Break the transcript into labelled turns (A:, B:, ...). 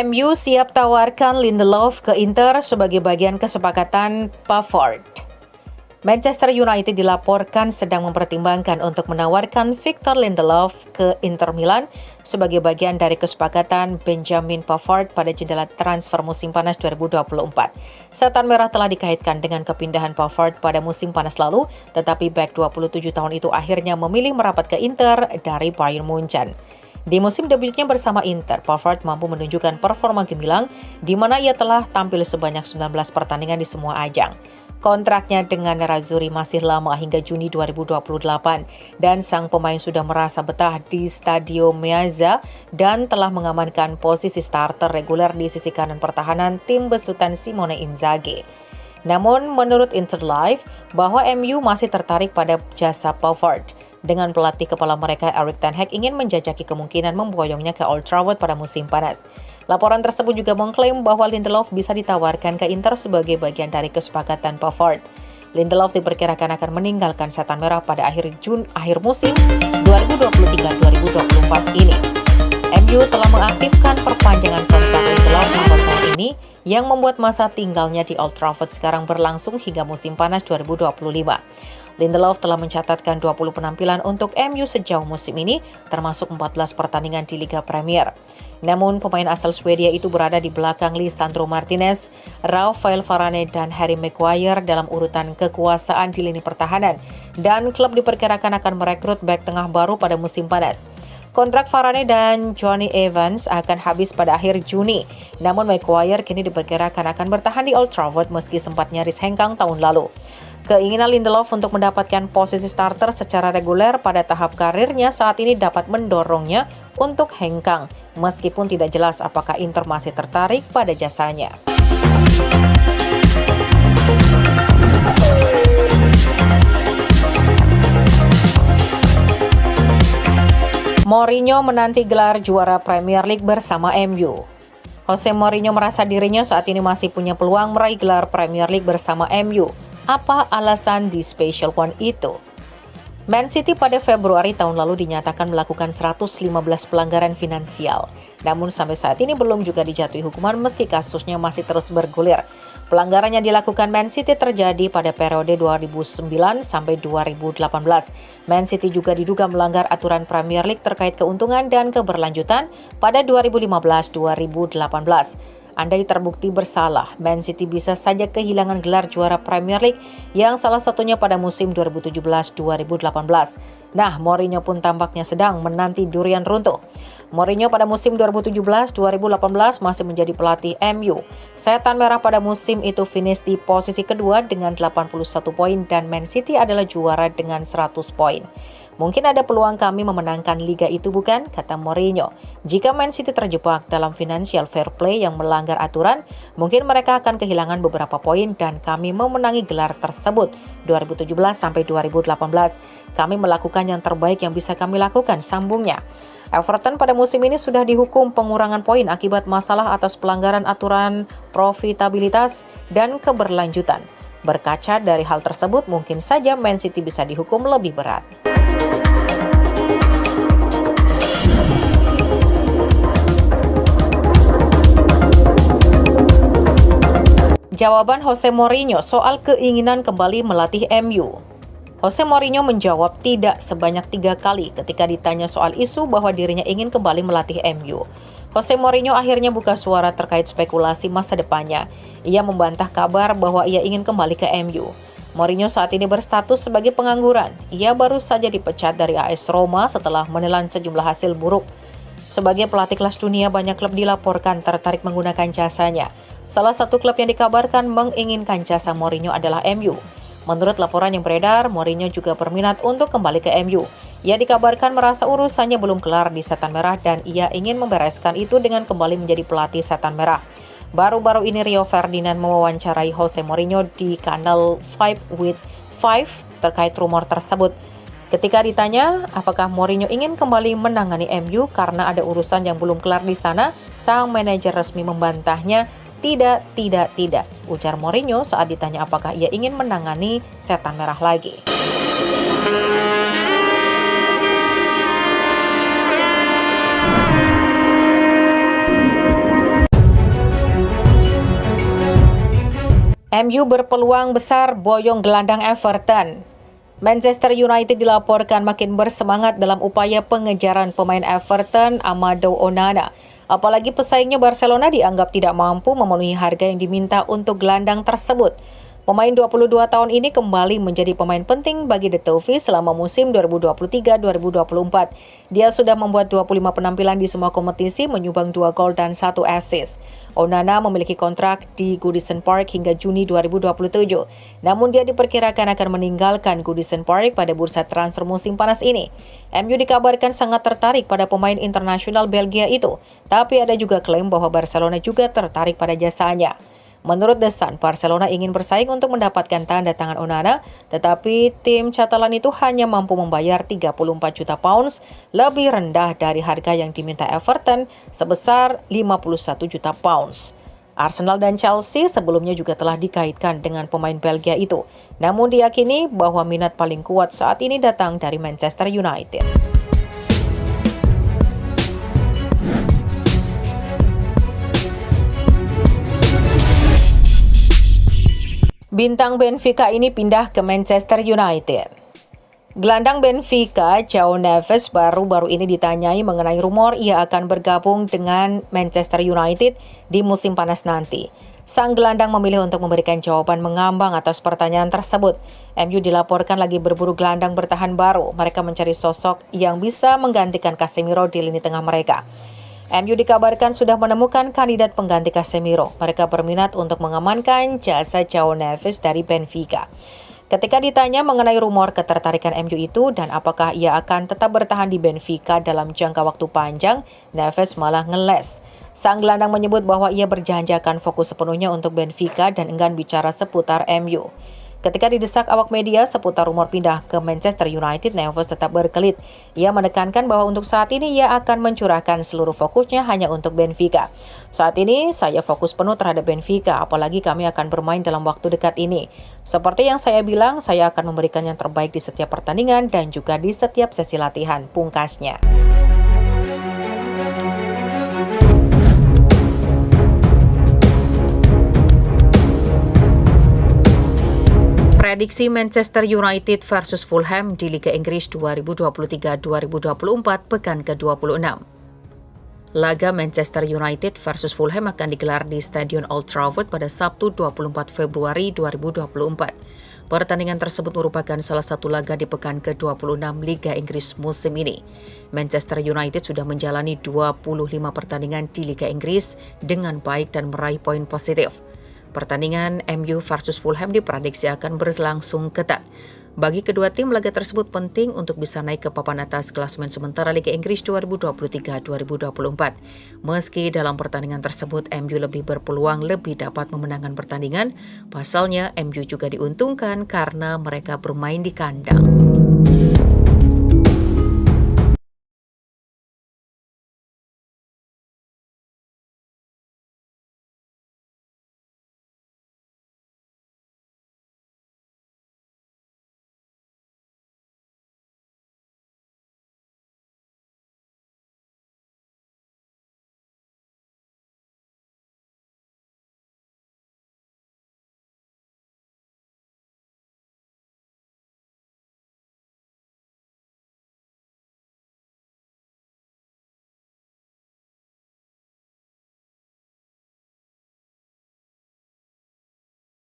A: MU siap tawarkan Lindelof ke Inter sebagai bagian kesepakatan Pavard. Manchester United dilaporkan sedang mempertimbangkan untuk menawarkan Victor Lindelof ke Inter Milan sebagai bagian dari kesepakatan Benjamin Pavard pada jendela transfer musim panas 2024. Setan Merah telah dikaitkan dengan kepindahan Pavard pada musim panas lalu, tetapi bek 27 tahun itu akhirnya memilih merapat ke Inter dari Bayern Munchen. Di musim debutnya bersama Inter, Pavard mampu menunjukkan performa gemilang di mana ia telah tampil sebanyak 19 pertandingan di semua ajang. Kontraknya dengan Nerazzurri masih lama hingga Juni 2028 dan sang pemain sudah merasa betah di Stadio Meazza dan telah mengamankan posisi starter reguler di sisi kanan pertahanan tim besutan Simone Inzaghi. Namun menurut Inter Live bahwa MU masih tertarik pada jasa Pavard. Dengan pelatih kepala mereka Erik ten Hag ingin menjajaki kemungkinan memboyongnya ke Old Trafford pada musim panas. Laporan tersebut juga mengklaim bahwa Lindelof bisa ditawarkan ke Inter sebagai bagian dari kesepakatan Pavard. Lindelof diperkirakan akan meninggalkan Setan Merah pada akhir musim 2023-2024 ini. MU telah mengaktifkan perpanjangan kontrak Lindelof tahun ini yang membuat masa tinggalnya di Old Trafford sekarang berlangsung hingga musim panas 2025. Lindelof telah mencatatkan 20 penampilan untuk MU sejauh musim ini, termasuk 14 pertandingan di Liga Premier. Namun, pemain asal Swedia itu berada di belakang Lisandro Martinez, Rafael Varane, dan Harry Maguire dalam urutan kekuasaan di lini pertahanan, dan klub diperkirakan akan merekrut bek tengah baru pada musim panas. Kontrak Varane dan Jonny Evans akan habis pada akhir Juni, namun Maguire kini diperkirakan akan bertahan di Old Trafford meski sempat nyaris hengkang tahun lalu. Keinginan Lindelof untuk mendapatkan posisi starter secara reguler pada tahap karirnya saat ini dapat mendorongnya untuk hengkang, meskipun tidak jelas apakah Inter masih tertarik pada jasanya. Mourinho menanti gelar juara Premier League bersama MU. Jose Mourinho merasa dirinya saat ini masih punya peluang meraih gelar Premier League bersama MU. Apa alasan di Special One itu? Man City pada Februari tahun lalu dinyatakan melakukan 115 pelanggaran finansial. Namun sampai saat ini belum juga dijatuhi hukuman meski kasusnya masih terus bergulir. Pelanggaran yang dilakukan Man City terjadi pada periode 2009 sampai 2018. Man City juga diduga melanggar aturan Premier League terkait keuntungan dan keberlanjutan pada 2015-2018. Andai terbukti bersalah, Man City bisa saja kehilangan gelar juara Premier League yang salah satunya pada musim 2017-2018. Nah, Mourinho pun tampaknya sedang menanti durian runtuh. Mourinho pada musim 2017-2018 masih menjadi pelatih MU. Setan Merah pada musim itu finish di posisi kedua dengan 81 poin dan Man City adalah juara dengan 100 poin. Mungkin ada peluang kami memenangkan liga itu bukan? Kata Mourinho. Jika Man City terjebak dalam financial fair play yang melanggar aturan, mungkin mereka akan kehilangan beberapa poin dan kami memenangi gelar tersebut 2017 sampai 2018. Kami melakukan yang terbaik yang bisa kami lakukan, sambungnya. Everton pada musim ini sudah dihukum pengurangan poin akibat masalah atas pelanggaran aturan profitabilitas dan keberlanjutan. Berkaca dari hal tersebut, mungkin saja Man City bisa dihukum lebih berat. Jawaban Jose Mourinho soal keinginan kembali melatih MU. Jose Mourinho menjawab tidak sebanyak 3 kali ketika ditanya soal isu bahwa dirinya ingin kembali melatih MU. Jose Mourinho akhirnya buka suara terkait spekulasi masa depannya. Ia membantah kabar bahwa ia ingin kembali ke MU. Mourinho saat ini berstatus sebagai pengangguran. Ia baru saja dipecat dari AS Roma setelah menelan sejumlah hasil buruk. Sebagai pelatih kelas dunia, banyak klub dilaporkan tertarik menggunakan jasanya. Salah satu klub yang dikabarkan menginginkan jasa Mourinho adalah MU. Menurut laporan yang beredar, Mourinho juga berminat untuk kembali ke MU. Ia dikabarkan merasa urusannya belum kelar di Setan Merah dan ia ingin membereskan itu dengan kembali menjadi pelatih Setan Merah. Baru-baru ini Rio Ferdinand mewawancarai Jose Mourinho di kanal 5 with 5 terkait rumor tersebut. Ketika ditanya apakah Mourinho ingin kembali menangani MU karena ada urusan yang belum kelar di sana, sang manajer resmi membantahnya. Tidak, ujar Mourinho saat ditanya apakah ia ingin menangani Setan Merah lagi. MU berpeluang besar boyong gelandang Everton. Manchester United dilaporkan makin bersemangat dalam upaya pengejaran pemain Everton Amadou Onana. Apalagi pesaingnya Barcelona dianggap tidak mampu memenuhi harga yang diminta untuk gelandang tersebut. Pemain 22 tahun ini kembali menjadi pemain penting bagi The Toffees selama musim 2023-2024. Dia sudah membuat 25 penampilan di semua kompetisi, menyumbang 2 gol dan 1 assist. Onana memiliki kontrak di Goodison Park hingga Juni 2027. Namun dia diperkirakan akan meninggalkan Goodison Park pada bursa transfer musim panas ini. MU dikabarkan sangat tertarik pada pemain internasional Belgia itu, tapi ada juga klaim bahwa Barcelona juga tertarik pada jasanya. Menurut The Sun, Barcelona ingin bersaing untuk mendapatkan tanda tangan Onana, tetapi tim Catalan itu hanya mampu membayar 34 juta pounds, lebih rendah dari harga yang diminta Everton sebesar 51 juta pounds. Arsenal dan Chelsea sebelumnya juga telah dikaitkan dengan pemain Belgia itu, namun diyakini bahwa minat paling kuat saat ini datang dari Manchester United. Bintang Benfica ini pindah ke Manchester United. Gelandang Benfica, João Neves, baru-baru ini ditanyai mengenai rumor ia akan bergabung dengan Manchester United di musim panas nanti. Sang gelandang memilih untuk memberikan jawaban mengambang atas pertanyaan tersebut. MU dilaporkan lagi berburu gelandang bertahan baru. Mereka mencari sosok yang bisa menggantikan Casemiro di lini tengah mereka. MU dikabarkan sudah menemukan kandidat pengganti Casemiro. Mereka berminat untuk mengamankan jasa João Neves dari Benfica. Ketika ditanya mengenai rumor ketertarikan MU itu dan apakah ia akan tetap bertahan di Benfica dalam jangka waktu panjang, Neves malah ngeles. Sang gelandang menyebut bahwa ia berjanji akan fokus sepenuhnya untuk Benfica dan enggan bicara seputar MU. Ketika didesak awak media seputar rumor pindah ke Manchester United, Neves tetap berkelit. Ia menekankan bahwa untuk saat ini ia akan mencurahkan seluruh fokusnya hanya untuk Benfica. Saat ini saya fokus penuh terhadap Benfica, apalagi kami akan bermain dalam waktu dekat ini. Seperti yang saya bilang, saya akan memberikan yang terbaik di setiap pertandingan dan juga di setiap sesi latihan, pungkasnya. Prediksi Manchester United versus Fulham di Liga Inggris 2023-2024 pekan ke-26. Laga Manchester United versus Fulham akan digelar di Stadion Old Trafford pada Sabtu 24 Februari 2024. Pertandingan tersebut merupakan salah satu laga di pekan ke-26 Liga Inggris musim ini. Manchester United sudah menjalani 25 pertandingan di Liga Inggris dengan baik dan meraih poin positif. Pertandingan MU versus Fulham diprediksi akan berlangsung ketat. Bagi kedua tim, laga tersebut penting untuk bisa naik ke papan atas klasemen sementara Liga Inggris 2023-2024. Meski dalam pertandingan tersebut MU lebih berpeluang lebih dapat memenangkan pertandingan, pasalnya MU juga diuntungkan karena mereka bermain di kandang.